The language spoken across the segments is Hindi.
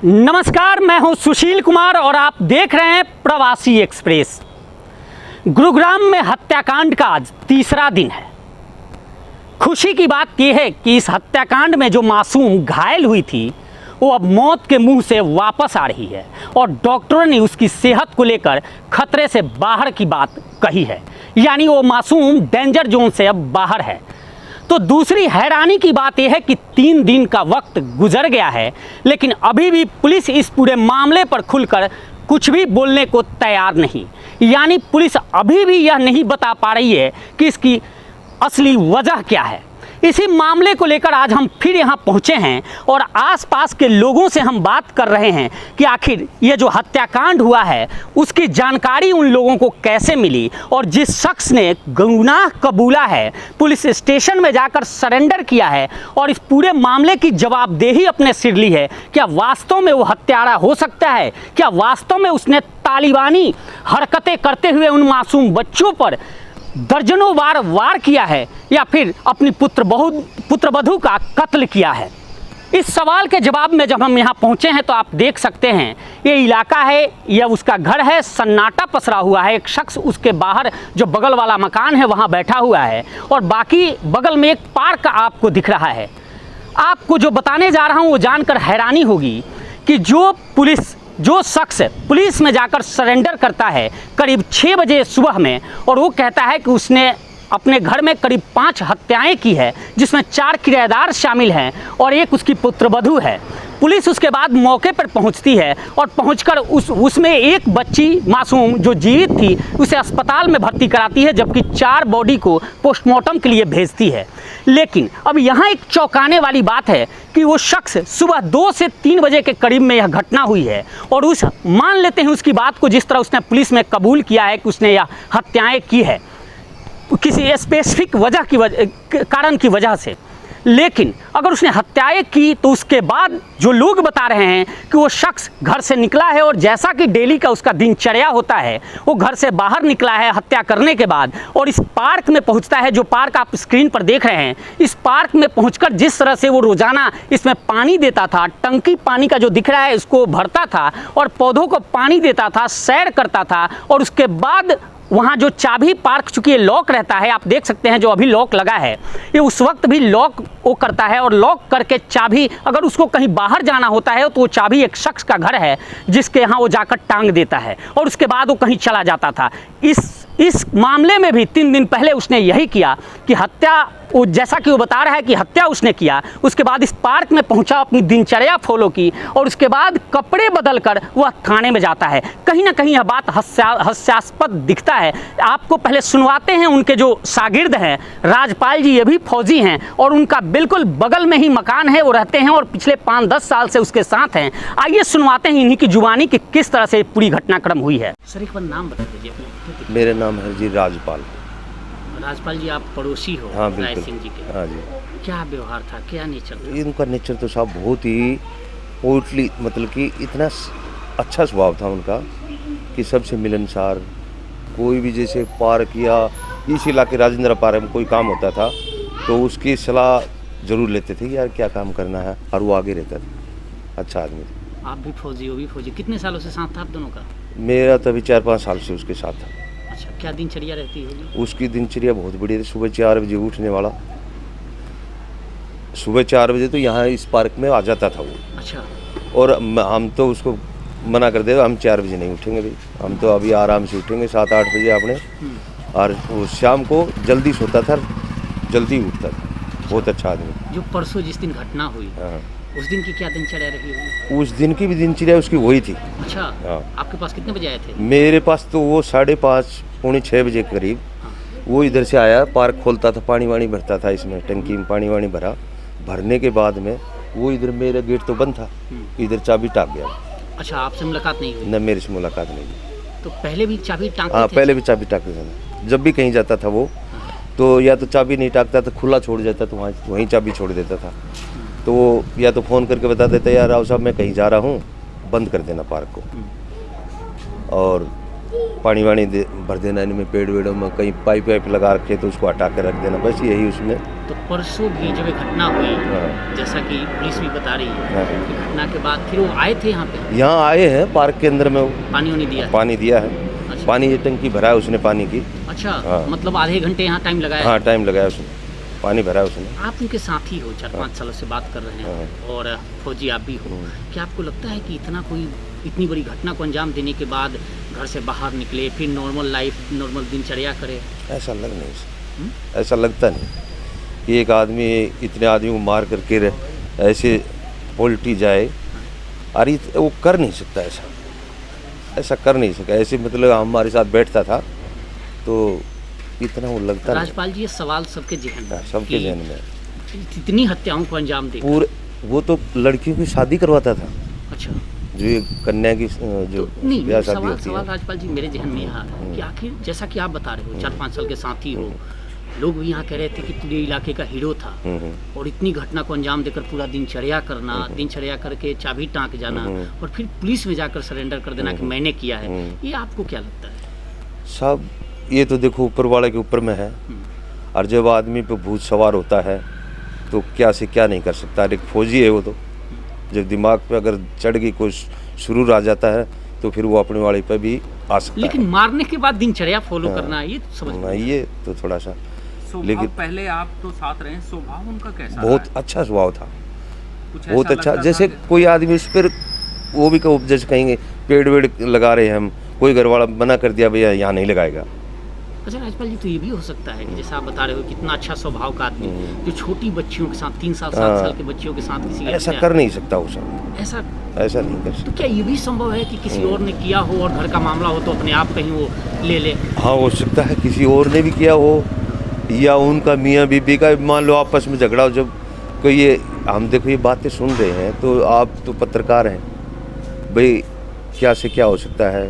नमस्कार, मैं हूं सुशील कुमार और आप देख रहे हैं प्रवासी एक्सप्रेस। गुरुग्राम में हत्याकांड का आज तीसरा दिन है। खुशी की बात यह है कि इस हत्याकांड में जो मासूम घायल हुई थी वो अब मौत के मुंह से वापस आ रही है और डॉक्टरों ने उसकी सेहत को लेकर खतरे से बाहर की बात कही है, यानी वो मासूम डेंजर जोन से अब बाहर है। तो दूसरी हैरानी की बात यह है कि 3 दिन का वक्त गुजर गया है, लेकिन अभी भी पुलिस इस पूरे मामले पर खुलकर कुछ भी बोलने को तैयार नहीं। यानी पुलिस अभी भी यह नहीं बता पा रही है कि इसकी असली वजह क्या है। इसी मामले को लेकर आज हम फिर यहाँ पहुँचे हैं और आसपास के लोगों से हम बात कर रहे हैं कि आखिर ये जो हत्याकांड हुआ है उसकी जानकारी उन लोगों को कैसे मिली और जिस शख्स ने गुनाह कबूला है, पुलिस स्टेशन में जाकर सरेंडर किया है और इस पूरे मामले की जवाबदेही अपने सिर ली है, क्या वास्तव में वो हत्यारा हो सकता है? क्या वास्तव में उसने तालिबानी हरकतें करते हुए उन मासूम बच्चों पर दर्जनों बार वार किया है या फिर अपनी पुत्रवधू का कत्ल किया है? इस सवाल के जवाब में जब हम यहाँ पहुँचे हैं तो आप देख सकते हैं ये इलाका है, यह उसका घर है, सन्नाटा पसरा हुआ है। एक शख्स उसके बाहर जो बगल वाला मकान है वहाँ बैठा हुआ है और बाकी बगल में एक पार्क आपको दिख रहा है। आपको जो बताने जा रहा हूँ वो जानकर हैरानी होगी कि जो शख्स पुलिस में जाकर सरेंडर करता है करीब 6 बजे सुबह में और वो कहता है कि उसने अपने घर में करीब 5 हत्याएं की है, जिसमें 4 किराएदार शामिल हैं और एक उसकी पुत्रवधू है। पुलिस उसके बाद मौके पर पहुंचती है और पहुंचकर उसमें एक बच्ची मासूम जो जीवित थी उसे अस्पताल में भर्ती कराती है, जबकि 4 बॉडी को पोस्टमार्टम के लिए भेजती है। लेकिन अब यहाँ एक चौंकाने वाली बात है कि वो शख्स सुबह 2 से 3 बजे के करीब में यह घटना हुई है और मान लेते हैं उसकी बात को, जिस तरह उसने पुलिस में कबूल किया है कि उसने यह हत्याएं की है किसी स्पेसिफिक कारण की वजह से। लेकिन अगर उसने हत्याएं की तो उसके बाद जो लोग बता रहे हैं कि वो शख्स घर से निकला है और जैसा कि डेली का उसका दिनचर्या होता है वो घर से बाहर निकला है हत्या करने के बाद और इस पार्क में पहुंचता है, जो पार्क आप स्क्रीन पर देख रहे हैं। इस पार्क में पहुंचकर जिस तरह से वो रोजाना इसमें पानी देता था, टंकी पानी का जो दिख रहा है इसको भरता था और पौधों को पानी देता था, सैर करता था और उसके बाद वहाँ जो चाबी पार्क, चूँकि ये लॉक रहता है, आप देख सकते हैं जो अभी लॉक लगा है ये उस वक्त भी लॉक वो करता है और लॉक करके चाबी अगर उसको कहीं बाहर जाना होता है तो वो चाबी एक शख्स का घर है जिसके यहाँ वो जाकर टांग देता है और उसके बाद वो कहीं चला जाता था। इस मामले में भी 3 दिन पहले उसने यही किया कि हत्या, वो जैसा कि वो बता रहा है कि हत्या उसने किया, उसके बाद इस पार्क में पहुंचा, अपनी दिनचर्या फॉलो की और उसके बाद कपड़े बदलकर वह थाने में जाता है। कहीं ना कहीं यह बात हास्यास्पद दिखता है। आपको पहले सुनवाते हैं उनके जो शागिर्द हैं राजपाल जी, ये भी फौजी हैं और उनका बिल्कुल बगल में ही मकान है, वो रहते हैं और पिछले 5-10 साल से उसके साथ हैं। आइए सुनवाते हैं इन्हीं की जुबानी कि किस तरह से पूरी घटनाक्रम हुई है। सर एक बार नाम बता दीजिए अपना। मेरा नाम है जी राजपाल। राजपाल जी, आप पड़ोसी हो? हाँ राय बिल्कुल। सिंह जी के। हाँ जी। क्या व्यवहार था, क्या नेचर था? इनका नेचर तो साहब बहुत ही पोर्टली, मतलब कि इतना अच्छा स्वभाव था उनका कि सबसे मिलनसार। कोई भी जैसे पार्क या इस इलाके राजेंद्र पार्क में कोई काम होता था तो उसकी सलाह जरूर लेते थे, यार क्या काम करना है, और वो आगे रहता था। अच्छा आदमी था। आप भी फौजी हो? भी फौजी। कितने सालों से साथ था आप दोनों का? मेरा तो अभी 4-5 साल से उसके साथ था। अच्छा, क्या दिनचर्या रहती होगी? उसकी दिनचर्या बहुत बढ़िया थी। सुबह 4 बजे उठने वाला, सुबह 4 बजे तो यहाँ इस पार्क में आ जाता था वो। अच्छा। और हम तो उसको मना कर दे, हम 4 बजे नहीं उठेंगे भाई, हम तो अभी आराम से उठेंगे 7-8 बजे अपने। और वो शाम को जल्दी सोता था, जल्दी उठता था। बहुत अच्छा आदमी। जो परसों जिस दिन घटना हुई, हाँ, उस दिन की क्या दिनचर्या रही होगी? उस दिन की भी दिनचर्या उसकी वही थी। अच्छा। हाँ। आपके पास कितने बजे आए थे? मेरे पास तो वो 5:30-6 बजे के करीब वो इधर से आया, पार्क खोलता था, पानी वानी भरता था, इसमें टंकी में पानी वानी भरा। भरने के बाद में वो इधर, मेरा गेट तो बंद था, इधर चाबी टाँग गया। अच्छा, आपसे मुलाकात नहीं हुई? न, मेरे से मुलाकात नहीं हुई। तो पहले भी चाबी टांगते हाँ, थे? पहले भी चाबी टाँगते था। जब भी कहीं जाता था वो तो या तो चाबी नहीं टाँगता था, खुला छोड़ जाता था, वहीं चाबी छोड़ देता था। तो वो या तो फ़ोन करके बता देता, यार राव साहब मैं कहीं जा रहा हूँ, बंद कर देना पार्क को। और पानी वानी भर देना इनमें, पेड़ वेड़ों में कहीं पाइप वाइप लगा रखे तो उसको हटा कर रख देना, बस यही उसमें। तो परसों भी जब ये घटना हुई, हाँ। जैसा कि पुलिस भी बता रही है हाँ। कि घटना के बाद फिर वो आए थे यहाँ पे, यहाँ आए हैं पार्क के अंदर में, वो पानी उन्हें दिया है? पानी दिया है। अच्छा। पानी ये टंकी भरा है उसने पानी की। अच्छा। हाँ। मतलब आधे घंटे यहाँ टाइम लगाया? हाँ, टाइम लगाया उसने, पानी भरा है उसने। आप उनके साथी हो, 4-5 सालों से बात कर रहे हैं, और फौजी आप भी हो। क्या आपको लगता है कि इतनी बड़ी घटना को अंजाम देने के बाद घर से बाहर निकले, फिर नॉर्मल लाइफ, नॉर्मल दिनचर्या करे? ऐसा लग नहीं, ऐसा लगता नहीं कि एक आदमी इतने आदमी को मार करके ऐसे उल्टी जाए, अरे वो कर नहीं सकता, ऐसा कर नहीं सकता। ऐसे मतलब हमारे साथ बैठता था तो इतना वो लगता नहीं। राजपाल जी, ये सवाल सबके जहन में, सबके जहन में इतनी हत्याओं को अंजाम दे पूरे, वो तो लड़कियों की शादी करवाता था। अच्छा। जो ये कन्या की जो नहीं, ब्याह शादी सवाल होती है। राजपाल जी मेरे जहन में यहाँ है कि आखिर जैसा कि आप बता रहे हो, 4-5 साल के साथी हो, लोग भी यहाँ कह रहे थे कि पूरे इलाके का हीरो था, और इतनी घटना को अंजाम देकर पूरा दिनचर्या करना, दिनचर्या करके चाबी टाँक जाना, और फिर पुलिस में जाकर सरेंडर कर देना कि मैंने किया है, ये आपको क्या लगता है? सब ये तो देखो ऊपर वाले के ऊपर में है, और जब आदमी पे भूत सवार होता है तो क्या से क्या नहीं कर सकता। एक फौजी है वो, तो जब दिमाग पे अगर चढ़ गई कोई सुरूर आ जाता है तो फिर वो अपने वाले पे भी आ सकता लेकिन है। मारने के बाद दिनचर्या फॉलो करना, ये समझ में नहीं, ये तो थोड़ा सा, लेकिन पहले आप तो साथ रहे, स्वभाव उनका कैसा बहुत रहा? अच्छा स्वभाव था, कुछ बहुत ऐसा अच्छा। लगता जैसे था कि- कोई आदमी उस पर वो भी जैसे कहेंगे पेड़ वेड़ लगा रहे हैं हम, कोई घर वाला मना कर दिया भैया यहाँ नहीं लगाएगा। अच्छा राजपाल जी, तो ये भी हो सकता है कि जैसा आप बता रहे हो कितना अच्छा स्वभाव का आदमी, जो छोटी बच्चियों के साथ, 3 साल 7 साल के बच्चियों के साथ किसी ऐसा कर नहीं सकता वो सब, ऐसा नहीं कर सकता। तो क्या ये भी संभव है कि किसी और ने किया हो और घर का मामला हो तो अपने आप कहीं वो ले ले? हाँ, हो सकता है किसी और ने भी किया हो, या उनका मियाँ बीबी का, मान लो आपस में झगड़ा हो। जब कोई ये हम देखो ये बातें सुन रहे हैं तो आप तो पत्रकार हैं भाई, क्या से क्या हो सकता है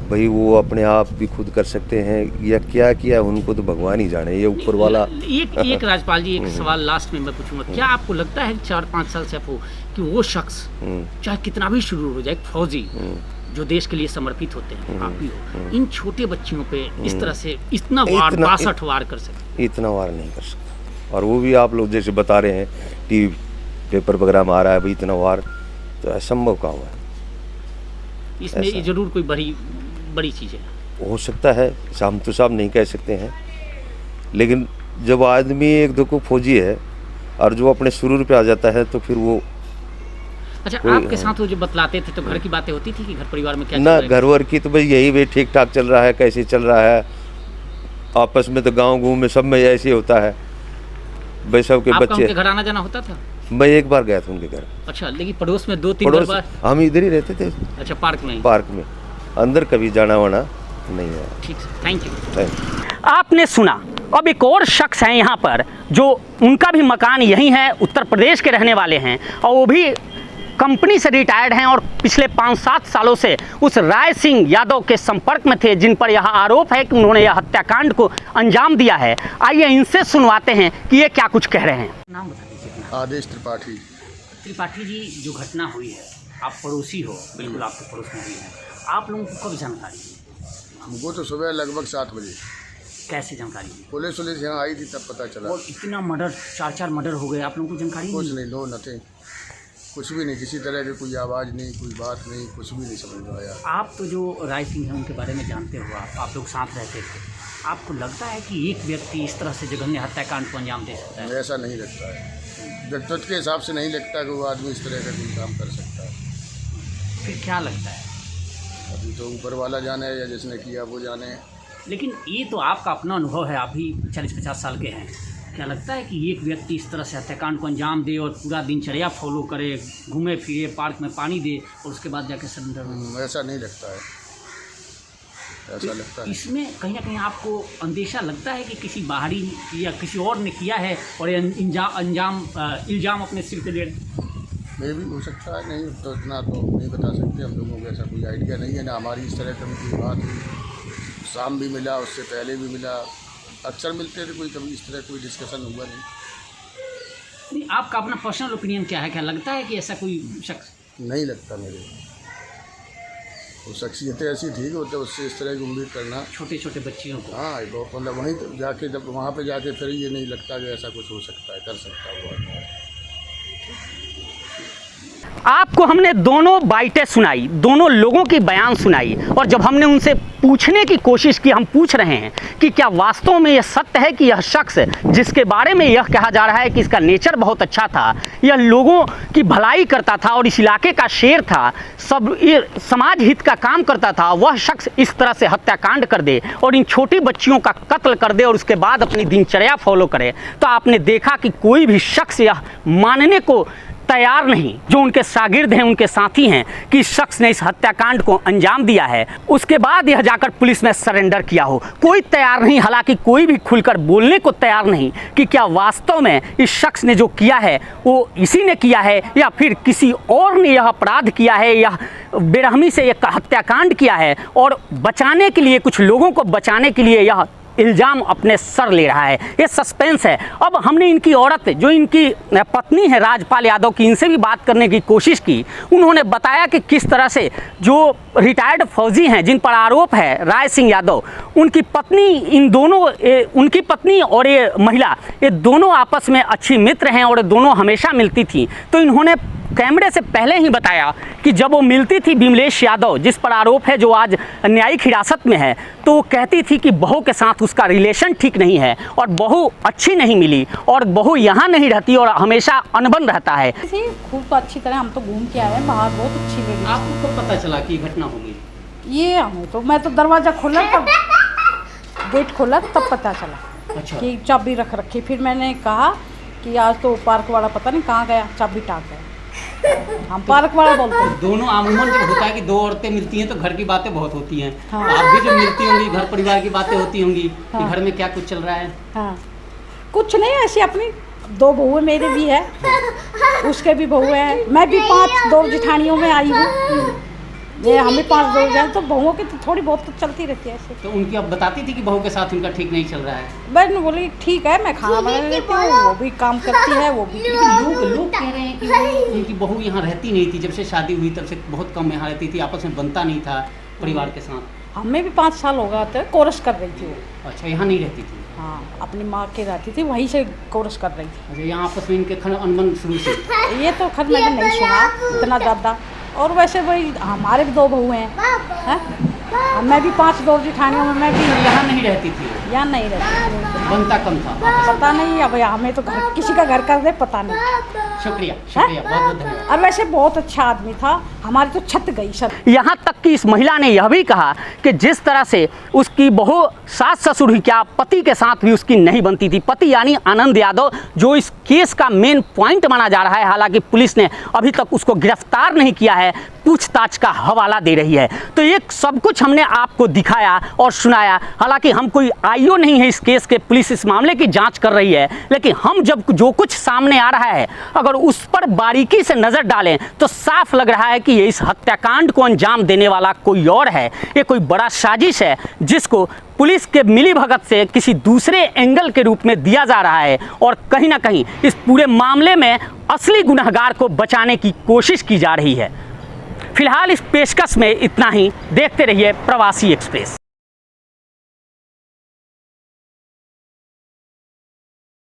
भाई, वो अपने आप भी खुद कर सकते हैं या क्या किया उनको तो भगवान ही जाने, ये ऊपर वाला। एक राजपाल जी, एक सवाल लास्ट में मैं पूछूंगा, क्या आपको लगता है 4-5 साल से आपको कि वो शख्स चाहे कितना भी शुरू हो जाए, एक फौजी जो देश के लिए समर्पित होते हैं, आप भी हो, इन छोटे बच्चियों पे इस तरह से इतना वार, 62 वार कर सकते? इतना वार नहीं कर सकता। और वो भी आप लोग जैसे बता रहे हैं टीवी पेपर वगैरह में आ रहा है भाई इतना वार, तो असंभव काम है। इसमें जरूर कोई बड़ी चीज़ है, हो सकता है, हम तो साहब नहीं कह सकते हैं, लेकिन जब आदमी एक दो को फौजी है और जो अपने सुरूर पे आ जाता है तो फिर वो। अच्छा, आपके साथ वो जो बतलाते थे तो घर की बातें होती थी कि घर परिवार में क्या ना, घर वर की तो भाई यही भाई ठीक ठाक चल रहा है, कैसे चल रहा है, आपस में तो गाँव में सब में ऐसे ही होता है भाई, सबके बच्चे। उनके घर आना जाना होता था? मैं एक बार गया था उनके घर। अच्छा, लेकिन पड़ोस में 2-3 बार? हम इधर ही रहते थे। अच्छा, पार्क में अंदर कभी जाना वाना नहीं है। ठीक है, थैंक यू। आपने सुना, अब एक और शख्स हैं यहाँ पर जो उनका भी मकान यही है, उत्तर प्रदेश के रहने वाले हैं, और वो भी कंपनी से रिटायर्ड हैं और पिछले 5-7 सालों से उस राय सिंह यादव के संपर्क में थे, जिन पर यह आरोप है कि उन्होंने यह हत्याकांड को अंजाम दिया है। आइए इनसे सुनवाते हैं कि ये क्या कुछ कह रहे हैं। नाम बता दीजिए अपना। आदेश त्रिपाठी। त्रिपाठी जी, जो घटना हुई है, आप पड़ोसी हो, बिल्कुल आपके पड़ोस में हुई है, आप लोगों को कब जानकारी हुई? हमको तो सुबह लगभग 7 बजे। कैसे जानकारी हुई? पुलिस यहाँ आई थी तब पता चला। और इतना मर्डर, 4 मर्डर हो गए, आप लोगों को जानकारी कुछ नहीं? नहीं, नो नथिंग, कुछ भी नहीं, किसी तरह की कोई आवाज़ नहीं, कोई बात नहीं, कुछ भी नहीं समझ में आया। आप तो जो राय सिंह हैं उनके बारे में जानते हो, आप लोग साथ रहते थे, आपको लगता है कि एक व्यक्ति इस तरह से जघन्य हत्याकांड को अंजाम दे सकता है? ऐसा नहीं लगता है, व्यक्तित्व के हिसाब से नहीं लगता कि वो आदमी इस तरह का कोई काम कर सकता है। फिर क्या लगता है? अभी तो ऊपर वाला जाने या जिसने किया वो जाने। लेकिन ये तो आपका अपना अनुभव है, आप भी 40-50 साल के हैं, क्या लगता है कि एक व्यक्ति इस तरह से हत्याकांड को अंजाम दे और पूरा दिनचर्या फॉलो करे, घूमे फिरे, पार्क में पानी दे और उसके बाद जाके सरेंडर हो? ऐसा नहीं लगता है, ऐसा लगता है। इसमें कहीं ना कहीं आपको अंदेशा लगता है कि किसी बाहरी या किसी और ने किया है और ये इल्ज़ाम अपने सिर पे ले रहे? मे भी हो सकता है, नहीं तो इतना तो नहीं बता सकते हम लोगों को, ऐसा कोई आइडिया नहीं है ना हमारी। इस तरह कभी कोई बात हुई, शाम भी मिला, उससे पहले भी मिला, अक्सर मिलते थे, कोई कभी इस तरह कोई डिस्कशन हुआ नहीं। आपका अपना पर्सनल ओपिनियन क्या है, क्या लगता है कि ऐसा कोई शख्स? नहीं लगता मेरे। वो शख्सियतें ऐसी थी कि होते उससे इस तरह की उम्मीद करना, छोटे छोटे बच्चियों को। हाँ बहुत मतलब वहीं तो जाके जब वहाँ पे जाके फिर ये नहीं लगता कि ऐसा कुछ हो सकता है, कर सकता है वो। आपको हमने दोनों बाइटें सुनाई, दोनों लोगों की बयान सुनाई, और जब हमने उनसे पूछने की कोशिश की, हम पूछ रहे हैं कि क्या वास्तव में यह सत्य है कि यह शख्स जिसके बारे में यह कहा जा रहा है कि इसका नेचर बहुत अच्छा था, यह लोगों की भलाई करता था और इस इलाके का शेर था, सब ये समाज हित का काम करता था, वह शख्स इस तरह से हत्याकांड कर दे और इन छोटी बच्चियों का कत्ल कर दे और उसके बाद अपनी दिनचर्या फॉलो करे, तो आपने देखा कि कोई भी शख्स यह मानने को तैयार नहीं, जो उनके शागिर्द हैं, उनके साथी हैं, कि इस शख्स ने इस हत्याकांड को अंजाम दिया है। उसके बाद यह जाकर पुलिस में सरेंडर किया हो, कोई तैयार नहीं, हालांकि कोई भी खुलकर बोलने को तैयार नहीं कि क्या वास्तव में इस शख्स ने जो किया है वो इसी ने किया है या फिर किसी और ने यह अपराध किया है, या बेरहमी से यह हत्याकांड किया है और बचाने के लिए, कुछ लोगों को बचाने के लिए यह इल्ज़ाम अपने सर ले रहा है। ये सस्पेंस है। अब हमने इनकी औरत, जो इनकी पत्नी है राजपाल यादव की, इनसे भी बात करने की कोशिश की। उन्होंने बताया कि किस तरह से जो रिटायर्ड फौजी हैं, जिन पर आरोप है राय सिंह यादव, उनकी पत्नी, इन दोनों उनकी पत्नी और ये महिला, ये दोनों आपस में अच्छी मित्र हैं और दोनों हमेशा मिलती थी। तो इन्होंने कैमरे से पहले ही बताया कि जब वो मिलती थी विमलेश यादव, जिस पर आरोप है, जो आज न्यायिक हिरासत में है, तो वो कहती थी कि बहू के साथ उसका रिलेशन ठीक नहीं है और बहू अच्छी नहीं मिली और बहू यहाँ नहीं रहती और हमेशा अनबन रहता है। खूब अच्छी तरह हम तो घूम के आए हैं बाहर, बहुत अच्छी लगी। आपको कब पता चला कि घटना हो गई? ये हमें तो, मैं तो दरवाज़ा खोला तब, गेट खोला तब पता चला। अच्छा। कि चाबी रख रखी। फिर मैंने कहा कि आज तो पार्क वाला पता नहीं कहाँ गया, चाबी टाक गया। हम पार्क वाला बोलते हैं। दोनों आमूमन जब होता है कि दो औरतें मिलती हैं तो घर की बातें बहुत होती हैं। हाँ। आप भी जब मिलती होंगी, घर परिवार की बातें होती होंगी कि हाँ। घर में क्या कुछ चल रहा है। हाँ, कुछ नहीं, ऐसी अपनी 2 बहुएं मेरे भी है, उसके भी बहुएं हैं, मैं भी 5 दो जिठानियों में आई हूँ। ये हमें 5 दो जाए तो बहुओं की तो थोड़ी बहुत तो चलती रहती है ऐसे। तो उनकी अब बताती थी कि बहू के साथ उनका ठीक नहीं चल रहा है। बहन बोली ठीक है, मैं खाना बना लेती हूँ, वो भी काम करती है, वो भी। लोग कह रहे हैं कि वो उनकी बहू यहाँ रहती नहीं थी, जब से शादी हुई तब से बहुत कम यहाँ रहती थी, आपस में बनता नहीं था परिवार के साथ। हमें भी 5 साल हो गए थे, कोर्स कर रही थी वो। अच्छा, यहाँ नहीं रहती थी? हाँ, अपनी माँ के रहती थी, वहीं से कोर्स कर रही थी। अच्छा, यहाँ आपस में इनके अनबन शुरू से? ये तो खैर मैंने नहीं सुना इतना ज़्यादा। और वैसे वही हमारे भी 2 बहुएं हैं, मैं भी 5 दो जिठानियों में, मैं भी यहाँ नहीं रहती थी? यहाँ नहीं रहती थी, बनता कम था। पता नहीं, अब हमें तो घर किसी का घर कर दे पता नहीं। शुक्रिया, शुक्रिया, बहुत बहुत धन्यवाद। और वैसे बहुत अच्छा आदमी था, हमारी तो छत गई सब। यहाँ तक कि इस महिला ने यह भी कहा कि जिस तरह से उसकी बहू सास ससुर ही क्या, पति के साथ भी उसकी नहीं बनती थी। पति यानी आनंद यादव, जो इस केस का मेन पॉइंट माना जा रहा है, हालांकि पुलिस ने अभी तक उसको गिरफ्तार नहीं किया है, पूछताछ का हवाला दे रही है। तो ये सब कुछ हमने आपको दिखाया और सुनाया। हालांकि हम कोई आईओ नहीं है इस केस के, पुलिस इस मामले की जांच कर रही है, लेकिन हम जब जो कुछ सामने आ रहा है, अगर उस पर बारीकी से नज़र डालें तो साफ लग रहा है कि ये इस हत्याकांड को अंजाम देने वाला कोई और है। ये कोई बड़ा साजिश है जिसको पुलिस के मिलीभगत से किसी दूसरे एंगल के रूप में दिया जा रहा है और कहीं ना कहीं इस पूरे मामले में असली गुनहगार को बचाने की कोशिश की जा रही है। फिलहाल इस पेशकश में इतना ही। देखते रहिए प्रवासी एक्सप्रेस।